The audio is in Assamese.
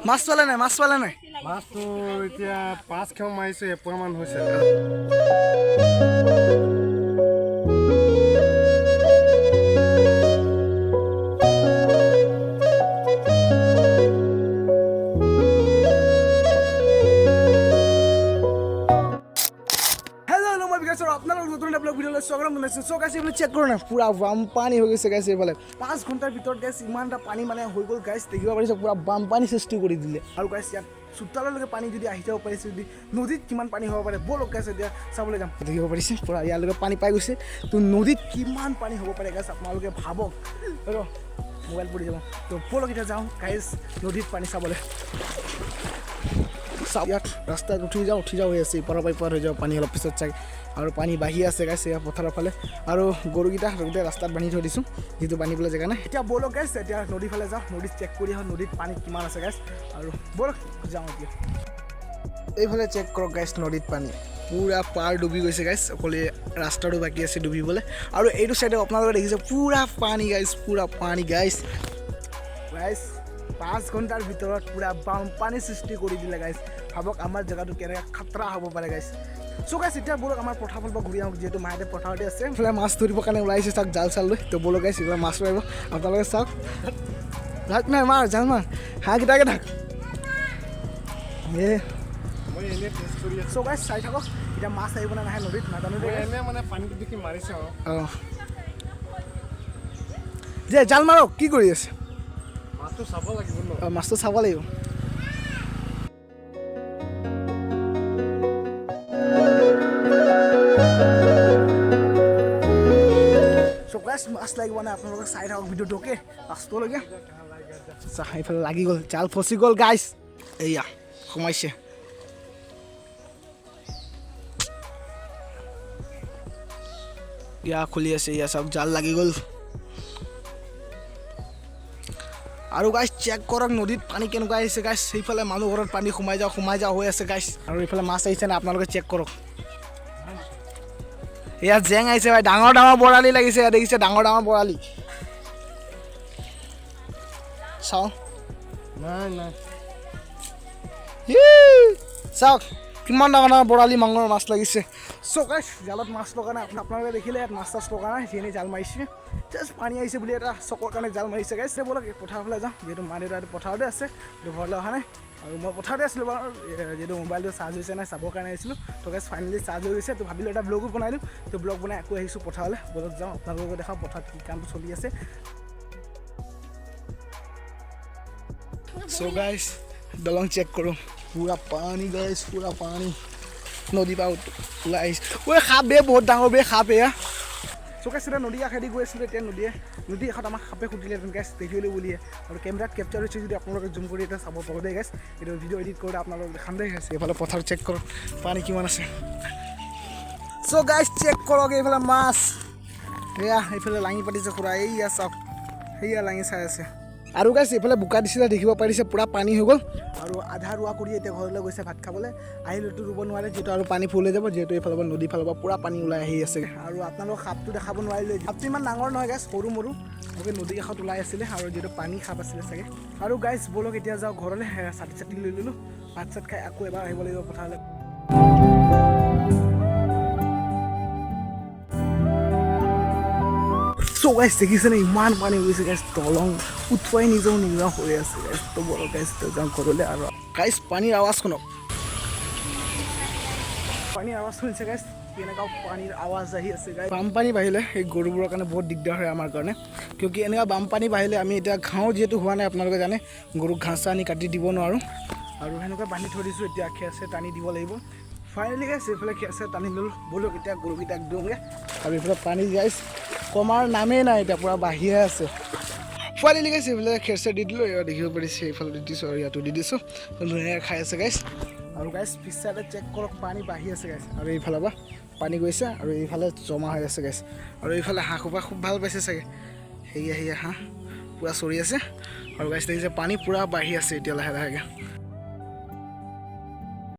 মাছ পালে নাই মাছটো এতিয়া 5 খেম মাৰিছে এপোৱামান হৈছে চেক কৰো না পুৰা বানপানী হৈ গৈছে গাইছ এইফালে 5 ঘণ্টাৰ ভিতৰত গাইছ ইমান এটা পানী মানে হৈ গ'ল গাইছ দেখিব পাৰিছে পুৰা বানপানী সৃষ্টি কৰি দিলে আৰু গাইছ ইয়াত চোতাললৈকে পানী যদি আহি যাব পাৰিছে যদি নদীত কিমান পানী হ'ব পাৰে ব'লক গাইছ এতিয়া চাবলৈ যাম দেখিব পাৰিছে পুৰা ইয়ালৈকে পানী পাই গৈছে তো নদীত কিমান পানী হ'ব পাৰে গাইছ আপোনালোকে ভাবক আৰু মোবাইল পৰি যাব তো ব'লক এতিয়া যাওঁ গাইছ নদীত পানী চাবলৈ চাওঁ ইয়াত ৰাস্তাত উঠি যাওঁ হৈ আছে ইপাৰৰ পৰা ইপাৰ হৈ যাব পানী অলপ পিছত চাগে আৰু পানী বাঢ়ি আছে গাইছ এয়া পথাৰৰ ফালে আৰু গৰুকেইটা গোটেই ৰাস্তাত বান্ধি থৈ দিছোঁ যিটো বান্ধিবলৈ জেগা নাই এতিয়া ব'লক গাইছ এতিয়া নদীৰ ফালে যাওঁ নদীত চেক কৰি আহোঁ নদীত পানী কিমান আছে গাইছ আৰু ব'লক যাওঁ এতিয়া এইফালে চেক কৰক গাইছ নদীত পানী পুৰা পাৰ ডুবি গৈছে গাইছ অকল ৰাস্তাটো বাকী আছে ডুবিবলৈ আৰু এইটো চাইডে আপোনালোকে দেখিছে পুৰা পানী গাইছ 5 ঘণ্টাৰ ভিতৰত পুৰা বানপানী সৃষ্টি কৰি দিলে গাইছ ভাবক আমাৰ জেগাটো কেনেকৈ খাতৰা হ'ব পাৰে গাইছ চ' গাইছ এতিয়া ব'লক আমাৰ পথাৰ ফালৰ পৰা ঘূৰি আহোঁ যিহেতু মাহঁতে পথাৰতে আছে এইফালে মাছ ধৰিবৰ কাৰণে ওলাইছে চাওক জাল চাল লৈ তো ব'লক গাইছ এইফালে মাছ মাৰিব আপোনালোকে চাওক ঢাক নাই মাৰ জাল মাৰ হাঁহকেইটাকে ঢাক চ' গাইছ চাই থাকক এতিয়া মাছ আহিব নে নাহে নদীত নাজানো মানে পানীটো দেখি মাৰিছে অঁ যে জাল মাৰক কি কৰি আছে মাছটো চাব লাগিব মাছটো চাব লাগিব মাছ লাগিব মানে আপোনালোকে চাই থাকক ভিডিঅ'টো অ'কে লাষ্টলৈকে সেইফালে লাগি গ'ল জাল ফচি গ'ল গাইছ এয়া সোমাইছে ইয়া খুলি আছে ইয়া চাওক জাল লাগি গ'ল আৰু গাইছ চেক কৰক নদীত পানী কেনেকুৱা আহিছে গাইছ সেইফালে মানুহ ঘৰত পানী সোমাই যাওঁ হৈ আছে গাইছ আৰু এইফালে মাছ আহিছে নে আপোনালোকে চেক কৰক ইয়াত জেং আহিছে ভাই ডাঙৰ বৰালি লাগিছে দেখিছে ডাঙৰ বৰালি চাওঁ নাই চাওক কিমান ডাঙৰ বৰালি মাঙৰ মাছ লাগিছে চ' গাইছ জালত মাছ লগা নাই আপোনালোকে দেখিলে ইয়াত মাছ চাছ লগা নাই যিয়ে জাল মাৰিছে জাষ্ট পানী আহিছে বুলি এটা চকৰ কাৰণে জাল মাৰিছে গাইছ ব'লক পথাৰৰ ফালে যাওঁ যিহেতু মা দেউতা পথাৰতে আছে ঘৰলৈ অহা নাই আৰু মই পথাৰতে আছিলোঁ বাৰু যিহেতু মোবাইলটো চাৰ্জ হৈছে নাই চাবৰ কাৰণে আহিছিলোঁ তো গাইছ ফাইনেলি চাৰ্জ হৈ গৈছে তো ভাবিলোঁ এটা ব্লগো বনাই দিওঁ তো ব্লগ বনাই আকৌ আহিছোঁ পথাৰলৈ ব'লক যাওঁ আপোনালোকক দেখাওঁ পথাৰত কি কামটো চলি আছে চ' গাইছ দলং চেক কৰোঁ পুৰা পানী গাইছ পুৰা পানী নদী পৰা ওলাই আহিছে ঐ সাপ বহুত ডাঙৰ সাপ এয়া চ' গাইছ এতিয়া নদী কাষেদি গৈ আছিলোঁ এতিয়া নদী এখনত আমাক সাপে সুধিলে গাইছ দেখিবলৈ বুলিয়ে আৰু কেমেৰাত কেপচাৰ হৈছে যদি আপোনালোকে জুম কৰি এতিয়া চাব পাব দেই গাইছ এইটো ভিডিঅ' এডিট কৰোঁতে আপোনালোকক দেখাম দেই গাইছ এইফালে পথাৰ চেক কৰক পানী কিমান আছে চ' গাইছ চেক কৰক এইফালে মাছ এয়া এইফালে লাঙি পাতিছে খুৰা এইয়া চাওক সেয়া লাঙি চাই আছে আৰু গাইছ এইফালে বোকা দিছিলে দেখিব পাৰিছে পুৰা পানী হৈ গ'ল আৰু আধা ৰোৱা কৰি এতিয়া ঘৰলৈ গৈছে ভাত খাবলৈ আহিলেতো ৰুব নোৱাৰে যিহেতু আৰু পানী ফুল হৈ যাব যিহেতু এইফালৰ পৰা নদীৰ ফালৰ পৰা পুৰা পানী ওলাই আহি আছে আৰু আপোনালোকক সাপটো দেখাব নোৱাৰিলে সাপটো ইমান ডাঙৰ নহয় গাইছ সৰু মৰু গতিকে নদী কাষত ওলাই আছিলে আৰু যিহেতু পানী সাপ আছিলে চাগে আৰু গাইছ ব'লক এতিয়া যাওঁ ঘৰলৈ চাটি লৈ ল'লোঁ ভাত চাত খাই আকৌ এবাৰ আহিব লাগিব পথাৰলৈ চ' গাইছ দেখিছেনে ইমান পানী গৈছে গাইছ দলং উঠুৱাই নিজেও নোযোৱা হৈ আছে গাইছ তো ব'লক গাইছ যাওঁ ঘৰলৈ আৰু গাইছ পানীৰ আৱাজ শুনক পানীৰ আৱাজ শুনিছে গাইছ কেনেকুৱা পানীৰ আৱাজ আহি আছে গাইছ বানপানী বাঢ়িলে সেই গৰুবোৰৰ কাৰণে বহুত দিগদাৰ হয় আমাৰ কাৰণে কিয় এনেকুৱা বানপানী বাঢ়িলে আমি এতিয়া ঘাঁহ যিহেতু হোৱা নাই আপোনালোকে জানে গৰুক ঘাঁহ আনি কাটি দিব নোৱাৰোঁ আৰু সেনেকুৱা বান্ধি থৈ দিছোঁ এতিয়া খেৰ চেৰ টানি দিব লাগিব ফাইনেলি গাইছ এইফালে খেৰ চেৰ টানি ল'লোঁ ব'লক এতিয়া গৰুকেইটাক দিওঁগৈ আৰু এইফালে পানী গাইছ কমাৰ নামেই নাই এতিয়া পুৰা বাঢ়িয়ে আছে ফাইনেলি গাইছ এইফালে খেৰ চেৰ দি দিলোঁ এয়া দেখিব পাৰিছে এইফালে দি দিছোঁ আৰু ইয়াতো দি দিছোঁ ধুনীয়াকৈ খাই আছে গাইছ আৰু গাইছ পিছ চাইডে চেক কৰক পানী বাঢ়ি আছে গাইছ আৰু এইফালৰ পৰা পানী গৈছে আৰু এইফালে জমা হৈ আছে গাইছ আৰু এইফালে হাঁহ সোপা খুব ভাল পাইছে চাগে সেয়া হাঁহ পুৰা চৰি আছে আৰু গাইছ দেখিছে পানী পুৰা বাঢ়ি আছে এতিয়া লাহে লাহেকৈ